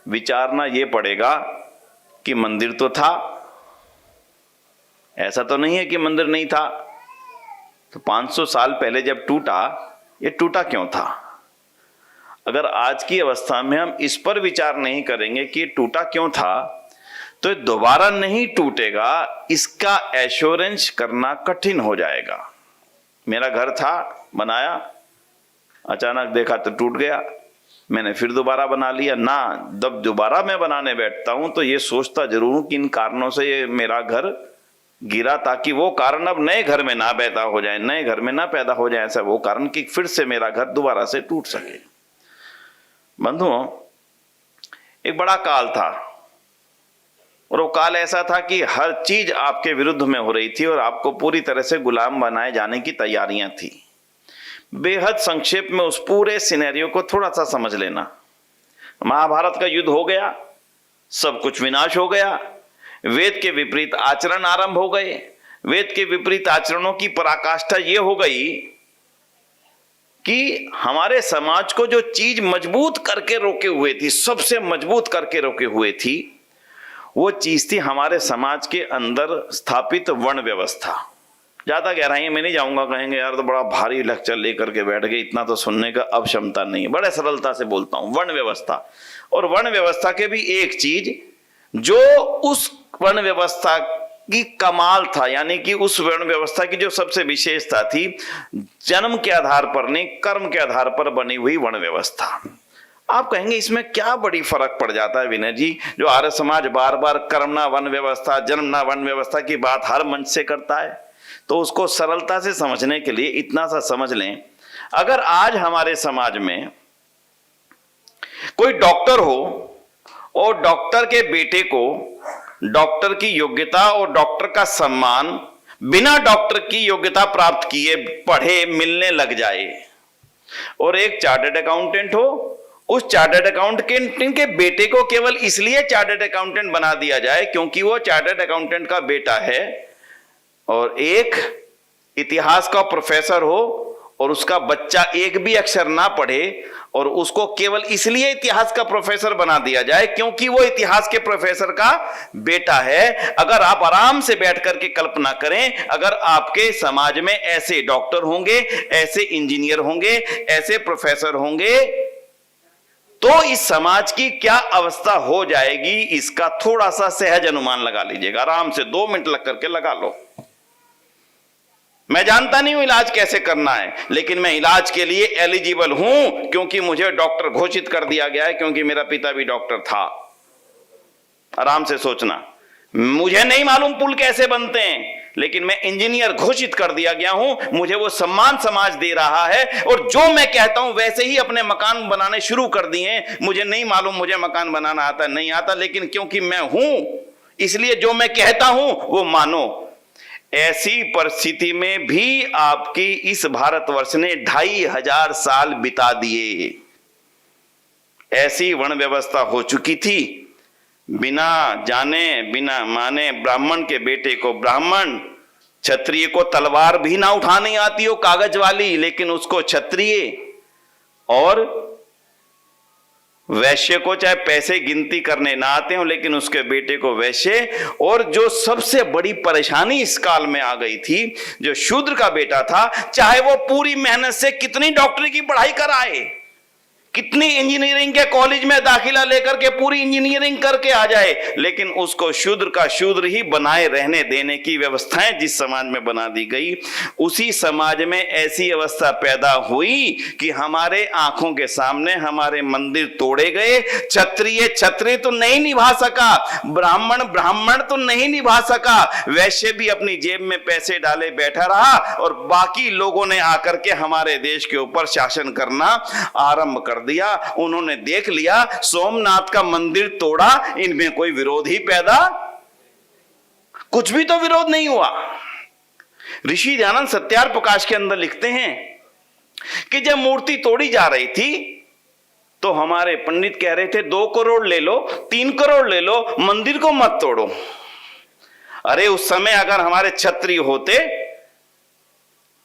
विचारना ये पड़ेगा कि मंदिर तो था, ऐसा तो नहीं है कि मंदिर नहीं था। तो 500 साल पहले जब टूटा, ये टूटा क्यों था? अगर आज की अवस्था में हम इस पर विचार नहीं करेंगे कि ये टूटा क्यों था, तो दोबारा नहीं टूटेगा, इसका एश्योरेंस करना कठिन हो जाएगा। मेरा घर था, बनाया, अचानक देखा तो टूट गया, मैंने फिर दोबारा बना लिया ना। जब दोबारा मैं बनाने बैठता हूं तो ये सोचता जरूर हूं कि इन कारणों से ये मेरा घर गिरा, ताकि वो कारण अब नए घर में ना पैदा हो जाए, नए घर में ना पैदा हो जाए ऐसा वो कारण कि फिर से मेरा घर दोबारा से टूट सके। बंधुओं, एक बड़ा काल था और वो काल ऐसा था कि हर चीज आपके विरुद्ध में हो रही थी और आपको पूरी तरह से गुलाम बनाए जाने की तैयारियां थी। बेहद संक्षेप में उस पूरे सिनेरियो को थोड़ा सा समझ लेना। महाभारत का युद्ध हो गया, सब कुछ विनाश हो गया, वेद के विपरीत आचरण आरंभ हो गए। वेद के विपरीत आचरणों की पराकाष्ठा यह हो गई कि हमारे समाज को जो चीज मजबूत करके रोके हुए थी, सबसे मजबूत करके रोके हुए थी, वो चीज थी हमारे समाज के अंदर स्थापित वर्ण व्यवस्था। ज्यादा गहराई में नहीं जाऊंगा, कहेंगे यार तो बड़ा भारी लेक्चर लेकर के बैठ गए, इतना तो सुनने का अब क्षमता नहीं है। बड़े सरलता से बोलता हूं, वर्ण व्यवस्था। और वर्ण व्यवस्था के भी एक चीज जो उस वर्ण व्यवस्था की कमाल था, यानी कि उस वर्ण व्यवस्था की जो सबसे विशेषता थी, जन्म के आधार पर नहीं, कर्म के आधार पर बनी हुई वर्ण व्यवस्था। आप कहेंगे इसमें क्या बड़ी फर्क पड़ जाता है विनय जी, जो आर्य समाज बार बार कर्मना वर्ण व्यवस्था, जन्मना वर्ण व्यवस्था की बात हर मंच से करता है। तो उसको सरलता से समझने के लिए इतना सा समझ लें, अगर आज हमारे समाज में कोई डॉक्टर हो और डॉक्टर के बेटे को डॉक्टर की योग्यता और डॉक्टर का सम्मान बिना डॉक्टर की योग्यता प्राप्त किए पढ़े मिलने लग जाए, और एक चार्टर्ड अकाउंटेंट हो, उस चार्टर्ड अकाउंटेंट के बेटे को केवल इसलिए चार्टर्ड अकाउंटेंट बना दिया जाए क्योंकि वो चार्टर्ड अकाउंटेंट का बेटा है, और एक इतिहास का प्रोफेसर हो और उसका बच्चा एक भी अक्षर ना पढ़े और उसको केवल इसलिए इतिहास का प्रोफेसर बना दिया जाए क्योंकि वो इतिहास के प्रोफेसर का बेटा है। अगर आप आराम से बैठ करके कल्पना करें, अगर आपके समाज में ऐसे डॉक्टर होंगे, ऐसे इंजीनियर होंगे, ऐसे प्रोफेसर होंगे, तो इस समाज की क्या अवस्था हो जाएगी, इसका थोड़ा सा सहज अनुमान लगा लीजिएगा। आराम से 2 मिनट लग करके लगा लो। मैं जानता नहीं हूं इलाज कैसे करना है, लेकिन मैं इलाज के लिए एलिजिबल हूं क्योंकि मुझे डॉक्टर घोषित कर दिया गया है, क्योंकि मेरा पिता भी डॉक्टर था। आराम से सोचना, मुझे नहीं मालूम पुल कैसे बनते हैं, लेकिन मैं इंजीनियर घोषित कर दिया गया हूं, मुझे वो सम्मान समाज दे रहा है, और जो मैं कहता हूं वैसे ही अपने मकान बनाने शुरू कर दिए। मुझे नहीं मालूम मुझे मकान बनाना आता नहीं आता, लेकिन क्योंकि मैं हूं इसलिए जो मैं कहता हूं वो मानो। ऐसी परिस्थिति में भी आपकी इस भारतवर्ष ने 2500 साल बिता दिए। ऐसी वर्ण व्यवस्था हो चुकी थी, बिना जाने बिना माने ब्राह्मण के बेटे को ब्राह्मण, क्षत्रिय को तलवार भी ना उठानी आती हो कागज वाली, लेकिन उसको क्षत्रिय, और वैश्य को चाहे पैसे गिनती करने ना आते हो लेकिन उसके बेटे को वैश्य। और जो सबसे बड़ी परेशानी इस काल में आ गई थी, जो शूद्र का बेटा था, चाहे वो पूरी मेहनत से कितनी डॉक्टरी की पढ़ाई कराए, कितनी इंजीनियरिंग के कॉलेज में दाखिला लेकर के पूरी इंजीनियरिंग करके आ जाए, लेकिन उसको शूद्र का शूद्र ही बनाए रहने देने की व्यवस्थाएं जिस समाज में बना दी गई, उसी समाज में ऐसी अवस्था पैदा हुई कि हमारे आंखों के सामने हमारे मंदिर तोड़े गए। क्षत्रिय क्षत्रिय तो नहीं निभा सका, ब्राह्मण ब्राह्मण तो नहीं निभा सका, वैश्य भी अपनी जेब में पैसे डाले बैठा रहा, और बाकी लोगों ने आकर के हमारे देश के ऊपर शासन करना आरंभ कर दिया। उन्होंने देख लिया सोमनाथ का मंदिर तोड़ा, इनमें कोई विरोध ही पैदा, कुछ भी तो विरोध नहीं हुआ। ऋषि दयानंद सत्यार्थ प्रकाश के अंदर लिखते हैं कि जब मूर्ति तोड़ी जा रही थी तो हमारे पंडित कह रहे थे 2 करोड़ ले लो, 3 करोड़ ले लो, मंदिर को मत तोड़ो। अरे उस समय अगर हमारे क्षत्रिय होते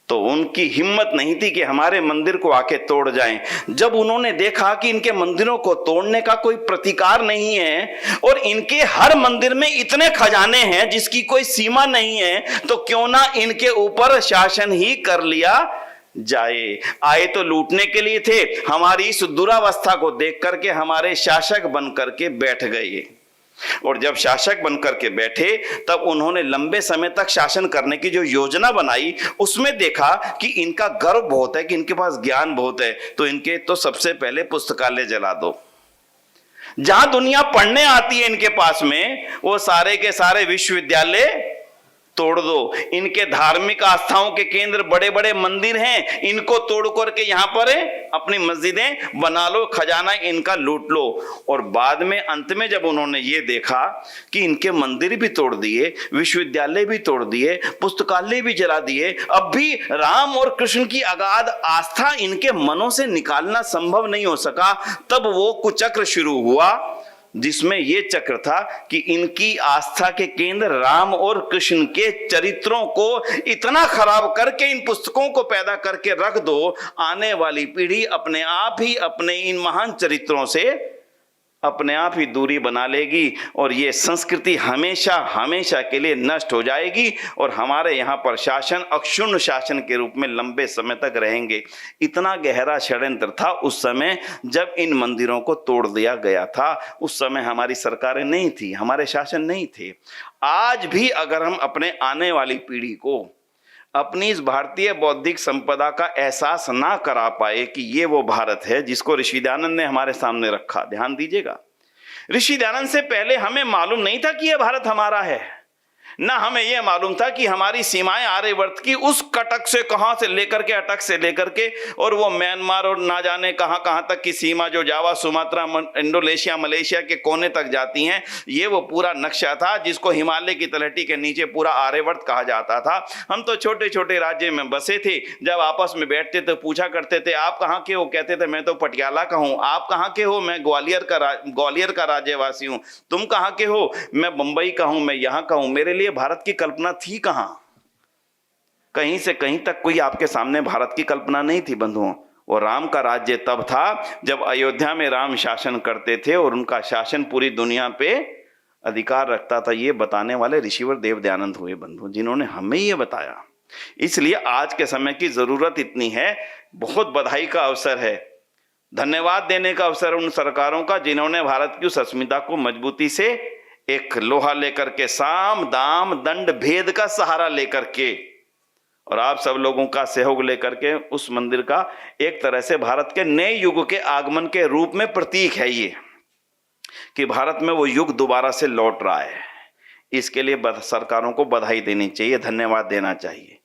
तो उनकी हिम्मत नहीं थी कि हमारे मंदिर को आके तोड़ जाएं। जब उन्होंने देखा कि इनके मंदिरों को तोड़ने का कोई प्रतिकार नहीं है और इनके हर मंदिर में इतने खजाने हैं जिसकी कोई सीमा नहीं है, तो क्यों ना इनके ऊपर शासन ही कर लिया जाए। आए तो लूटने के लिए थे, हमारी इस दुरावस्था को देख करके हमारे शासक बन करके बैठ गए। और जब शासक बनकर के बैठे तब उन्होंने लंबे समय तक शासन करने की जो योजना बनाई, उसमें देखा कि इनका गर्व बहुत है कि इनके पास ज्ञान बहुत है, तो इनके तो सबसे पहले पुस्तकालय जला दो। जहां दुनिया पढ़ने आती है इनके पास में, वो सारे के सारे विश्वविद्यालय तोड़ दो। इनके धार्मिक आस्थाओं के केंद्र बड़े बड़े मंदिर हैं, इनको तोड़ करके यहां पर अपनी मस्जिदें बना लो, खजाना इनका लूट लो। और बाद में अंत में जब उन्होंने ये देखा कि इनके मंदिर भी तोड़ दिए, विश्वविद्यालय भी तोड़ दिए, पुस्तकालय भी जला दिए, अब भी राम और कृष्ण की अगाध आस्था इनके मनों से निकालना संभव नहीं हो सका, तब वो कुचक्र शुरू हुआ जिसमें यह चक्र था कि इनकी आस्था के केंद्र राम और कृष्ण के चरित्रों को इतना खराब करके इन पुस्तकों को पैदा करके रख दो, आने वाली पीढ़ी अपने आप ही अपने इन महान चरित्रों से अपने आप ही दूरी बना लेगी और ये संस्कृति हमेशा हमेशा के लिए नष्ट हो जाएगी और हमारे यहाँ पर शासन अक्षुण्ण शासन के रूप में लंबे समय तक रहेंगे। इतना गहरा षड्यंत्र था उस समय जब इन मंदिरों को तोड़ दिया गया था। उस समय हमारी सरकारें नहीं थी, हमारे शासन नहीं थे। आज भी अगर हम अपने आने वाली पीढ़ी को अपनी इस भारतीय बौद्धिक संपदा का एहसास ना करा पाए कि ये वो भारत है जिसको ऋषि दयानंद ने हमारे सामने रखा। ध्यान दीजिएगा, ऋषि दयानंद से पहले हमें मालूम नहीं था कि ये भारत हमारा है, ना हमें यह मालूम था कि हमारी सीमाएं आर्यवर्त की उस कटक से कहां से लेकर के अटक से लेकर के और वो म्यांमार और ना जाने कहां कहां तक की सीमा जो जावा, सुमात्रा, इंडोनेशिया, मलेशिया के कोने तक जाती हैं, ये वो पूरा नक्शा था जिसको हिमालय की तलहटी के नीचे पूरा आर्यवर्त कहा जाता था। हम तो छोटे छोटे राज्य में बसे थे, जब आपस में बैठते तो पूछा करते थे आप कहाँ के हो, कहते थे मैं तो पटियाला का हूँ। आप कहाँ के हो, मैं ग्वालियर का राज्यवासी हूँ। तुम कहाँ के हो, मैं बंबई का हूँ, मैं यहाँ का हूँ। मेरे लिए भारत की कल्पना थी कहां? कहीं से कहीं तक कोई आपके सामने भारत की कल्पना नहीं थी बंधुओं। और राम का राज्य तब था जब अयोध्या में राम शासन करते थे और उनका शासन पूरी दुनिया पे अधिकार रखता था। ये बताने वाले ऋषिवर देव दयानंद हुए बंधु, जिन्होंने हमें ये बताया। इसलिए आज के समय की जरूरत इतनी है, बहुत बधाई का अवसर है, धन्यवाद देने का अवसर उन सरकारों का जिन्होंने भारत की उस अस्मिता को मजबूती से एक लोहा लेकर के, साम दाम दंड भेद का सहारा लेकर के और आप सब लोगों का सहयोग लेकर के उस मंदिर का एक तरह से भारत के नए युग के आगमन के रूप में प्रतीक है ये, कि भारत में वो युग दोबारा से लौट रहा है। इसके लिए सरकारों को बधाई देनी चाहिए, धन्यवाद देना चाहिए।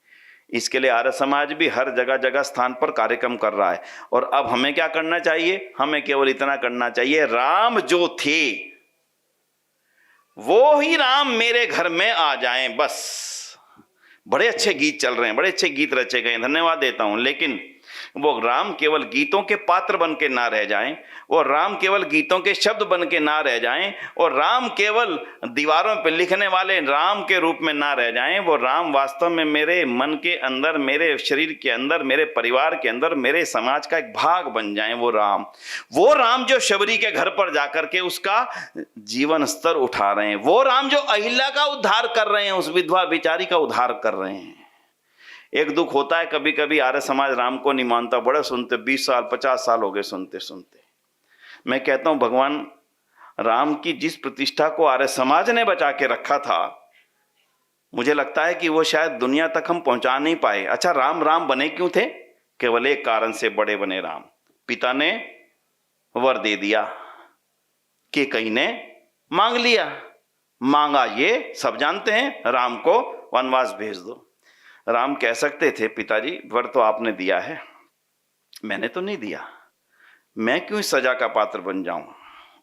इसके लिए आर्य समाज भी हर जगह जगह स्थान पर कार्यक्रम कर रहा है। और अब हमें क्या करना चाहिए? हमें केवल इतना करना चाहिए, राम जो थे वो ही राम मेरे घर में आ जाएं, बस। बड़े अच्छे गीत चल रहे हैं, बड़े अच्छे गीत रचे गए, धन्यवाद देता हूं, लेकिन वो राम केवल गीतों के पात्र बन के ना रह जाएं, और राम केवल गीतों के शब्द बन के ना रह जाएं, और राम केवल दीवारों पर लिखने वाले राम के रूप में ना रह जाएं। वो राम वास्तव में मेरे मन के अंदर, मेरे शरीर के अंदर, मेरे परिवार के अंदर, मेरे समाज का एक भाग बन जाएं। वो राम जो शबरी के घर पर जाकर के उसका जीवन स्तर उठा रहे हैं, वो राम जो अहिल्या का उद्धार कर रहे हैं, उस विधवा बिचारी का उद्धार कर रहे हैं। एक दुख होता है कभी कभी, आर्य समाज राम को नहीं मानता, बड़े सुनते, 20 साल 50 साल हो गए सुनते सुनते। मैं कहता हूं भगवान राम की जिस प्रतिष्ठा को आर्य समाज ने बचा के रखा था, मुझे लगता है कि वो शायद दुनिया तक हम पहुंचा नहीं पाए। अच्छा, राम राम बने क्यों थे? केवल एक कारण से बड़े बने राम, पिता ने वर दे दिया, कि कहीं ने मांग लिया, मांगा ये सब जानते हैं, राम को वनवास भेज दो। राम कह सकते थे पिताजी वर तो आपने दिया है, मैंने तो नहीं दिया, मैं क्यों इस सजा का पात्र बन जाऊं?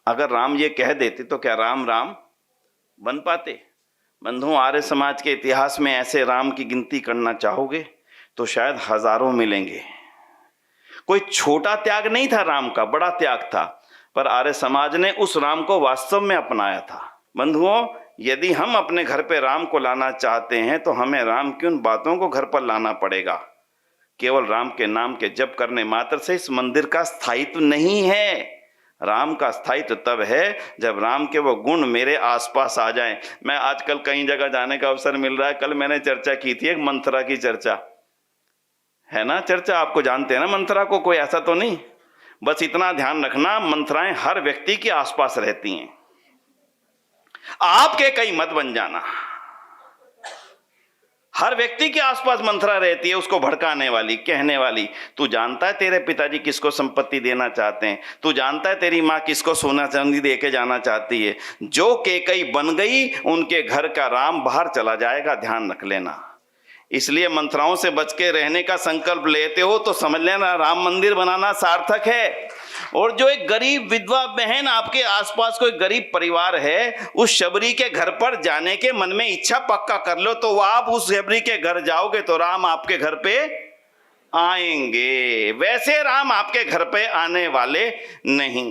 अगर राम ये कह देते तो क्या राम राम बन पाते? बंधुओं, आर्य समाज के इतिहास में ऐसे राम की गिनती करना चाहोगे तो शायद हजारों मिलेंगे। कोई छोटा त्याग नहीं था राम का, बड़ा त्याग था, पर आर्य समाज ने उस राम को वास्तव में अपनाया था। बंधुओं, यदि हम अपने घर पे राम को लाना चाहते हैं तो हमें राम की उन बातों को घर पर लाना पड़ेगा केवल राम के नाम के जप करने मात्र से इस मंदिर का स्थायित्व नहीं है। राम का स्थायित्व तब है जब राम के वो गुण मेरे आसपास आ जाएं। मैं आजकल कई जगह जाने का अवसर मिल रहा है। कल मैंने चर्चा की थी एक मंथरा की चर्चा, है ना चर्चा, आपको जानते हैं ना मंथरा को, कोई ऐसा तो नहीं। बस इतना ध्यान रखना, मंथराएं हर व्यक्ति के आसपास रहती हैं, आपके कई मत बन जाना। हर व्यक्ति के आसपास मंथरा रहती है, उसको भड़काने वाली, कहने वाली। तू जानता है तेरे पिताजी किसको संपत्ति देना चाहते हैं, तू जानता है तेरी माँ किसको सोना चांदी दे के जाना चाहती है। जो केकई बन गई उनके घर का राम बाहर चला जाएगा, ध्यान रख लेना। इसलिए मंथराओं से बच के रहने का संकल्प लेते हो तो समझ लेना राम मंदिर बनाना सार्थक है। और जो एक गरीब विधवा बहन, आपके आसपास कोई गरीब परिवार है, उस शबरी के घर पर जाने के मन में इच्छा पक्का कर लो, तो आप उस शबरी के घर जाओगे तो राम आपके घर पे आएंगे। वैसे राम आपके घर पे आने वाले नहीं।